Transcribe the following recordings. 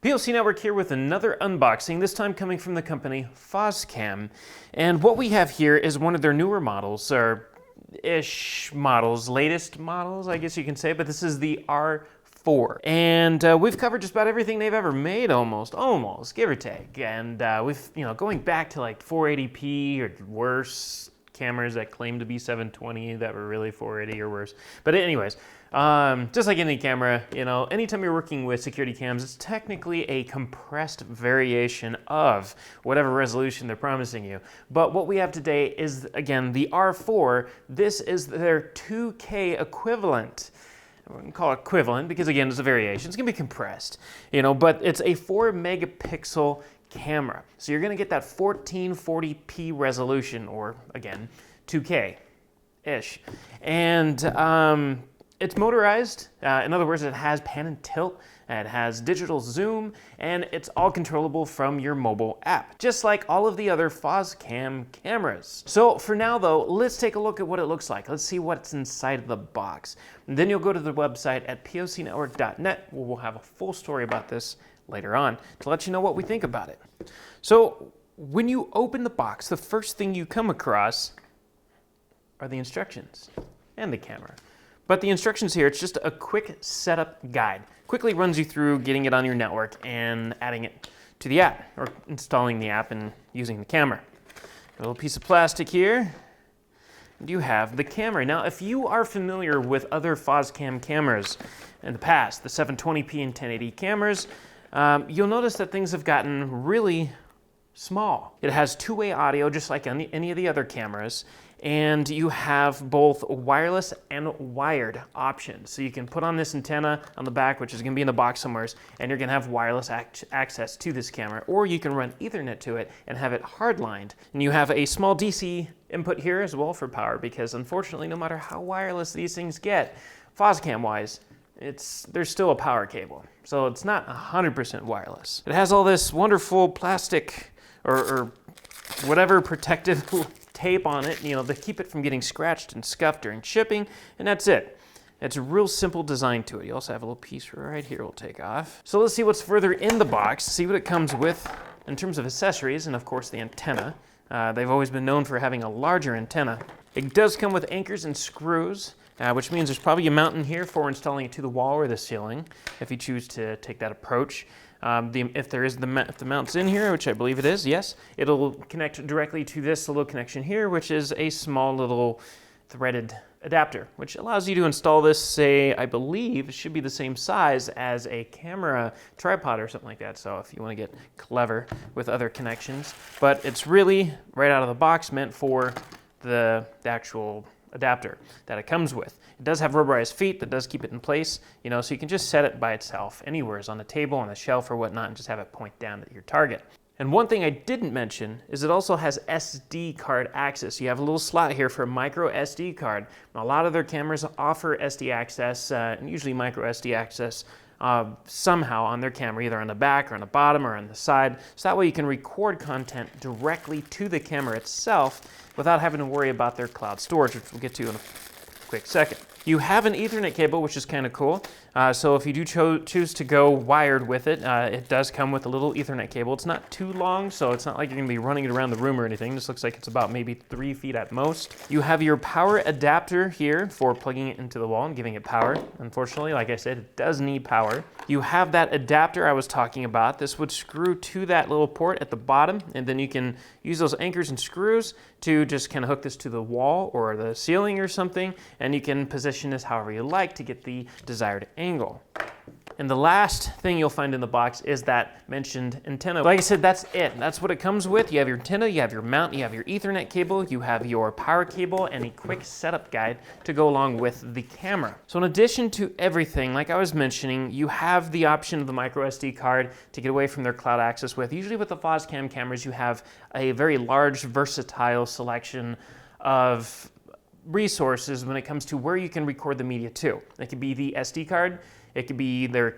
POC Network here with another unboxing, this time coming from the company Foscam. And what we have here is one of their newer models, or ish models, latest models, I guess you can say, but this is the R4. And we've covered just about everything they've ever made, almost, give or take. And we've, going back to like 480p or worse, cameras that claim to be 720 that were really 480 or worse. But anyways, just like any camera, anytime you're working with security cams, it's technically a compressed variation of whatever resolution they're promising you. But what we have today is, again, the R4. This is their 2K equivalent. I wouldn't call it equivalent because, again, it's a variation. It's going to be compressed, but it's a 4 megapixel camera. So you're going to get that 1440p resolution, or again, 2K-ish. And it's motorized. In other words, it has pan and tilt, it has digital zoom, and it's all controllable from your mobile app, just like all of the other Foscam cameras. So for now though, let's take a look at what it looks like. Let's see what's inside of the box. And then you'll go to the website at POCnetwork.net, where we'll have a full story about this later on to let you know what we think about it. So when you open the box, the first thing you come across are the instructions and the camera. But the instructions here, it's just a quick setup guide. Quickly runs you through getting it on your network and adding it to the app, or installing the app and using the camera. A little piece of plastic here, and you have the camera. Now, if you are familiar with other Foscam cameras in the past, the 720p and 1080 cameras, you'll notice that things have gotten really small. It has two-way audio, just like any of the other cameras, and you have both wireless and wired options. So you can put on this antenna on the back, which is going to be in the box somewhere, and you're going to have wireless access to this camera, or you can run Ethernet to it and have it hardlined. And you have a small DC input here as well for power, because unfortunately, no matter how wireless these things get, Foscam-wise, there's still a power cable. So it's not 100% wireless. It has all this wonderful plastic or whatever protective tape on it, to keep it from getting scratched and scuffed during shipping, and that's it. It's a real simple design to it. You also have a little piece right here we'll take off. So let's see what's further in the box, see what it comes with in terms of accessories, and of course the antenna. They've always been known for having a larger antenna. It does come with anchors and screws, which means there's probably a mount in here for installing it to the wall or the ceiling, if you choose to take that approach. If the mount's in here, which I believe it is, yes, it'll connect directly to this little connection here, which is a small little threaded adapter, which allows you to install this, say, I believe it should be the same size as a camera tripod or something like that, so if you want to get clever with other connections. But it's really, right out of the box, meant for the actual adapter that it comes with. It does have rubberized feet that does keep it in place, so you can just set it by itself anywhere, on the table, on the shelf, or whatnot, and just have it point down at your target. And one thing I didn't mention is it also has SD card access. You have a little slot here for a micro SD card. Now, a lot of their cameras offer SD access, and usually micro SD access somehow on their camera, either on the back or on the bottom or on the side, so that way you can record content directly to the camera itself without having to worry about their cloud storage, which we'll get to in a quick second. You have an Ethernet cable, which is kind of cool. So if you do choose to go wired with it, it does come with a little Ethernet cable. It's not too long, so it's not like you're going to be running it around the room or anything. This looks like it's about maybe 3 feet at most. You have your power adapter here for plugging it into the wall and giving it power. Unfortunately, like I said, it does need power. You have that adapter I was talking about. This would screw to that little port at the bottom, and then you can use those anchors and screws to just kind of hook this to the wall or the ceiling or something, and you can position this however you like to get the desired angle. And the last thing you'll find in the box is that mentioned antenna. Like I said, that's it. That's what it comes with. You have your antenna, you have your mount, you have your Ethernet cable, you have your power cable, and a quick setup guide to go along with the camera. So in addition to everything, like I was mentioning, you have the option of the micro SD card to get away from their cloud access with. Usually with the Foscam cameras, you have a very large, versatile selection of resources when it comes to where you can record the media to. It could be the SD card. It could be their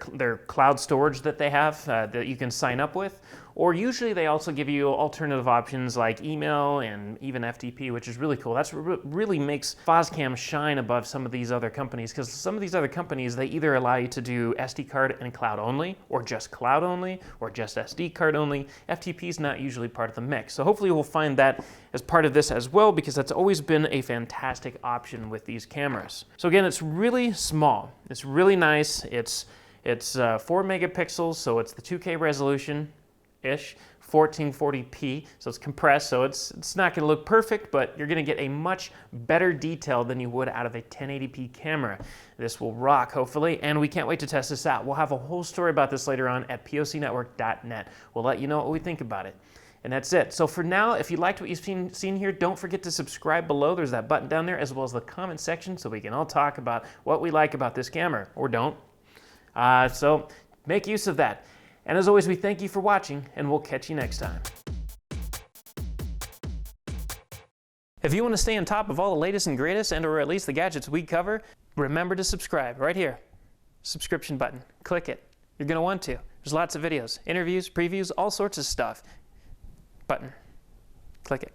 cloud storage that they have that you can sign up with, or usually they also give you alternative options like email and even FTP, which is really cool. That's what really makes Foscam shine above some of these other companies, because some of these other companies, they either allow you to do SD card and cloud only, or just cloud only, or just SD card only. FTP is not usually part of the mix. So hopefully we'll find that as part of this as well, because that's always been a fantastic option with these cameras. So again, it's really small. It's really nice. It's 4 megapixels, so it's the 2K resolution-ish, 1440p, so it's compressed, so it's not going to look perfect, but you're going to get a much better detail than you would out of a 1080p camera. This will rock, hopefully, and we can't wait to test this out. We'll have a whole story about this later on at pocnetwork.net. We'll let you know what we think about it. And that's it. So for now, if you liked what you've seen here, don't forget to subscribe below. There's that button down there, as well as the comment section, so we can all talk about what we like about this camera, or don't. So make use of that. And as always, we thank you for watching, and we'll catch you next time. If you want to stay on top of all the latest and greatest, or at least the gadgets we cover, remember to subscribe right here. Subscription button. Click it. You're going to want to. There's lots of videos, interviews, previews, all sorts of stuff. Button. Click it.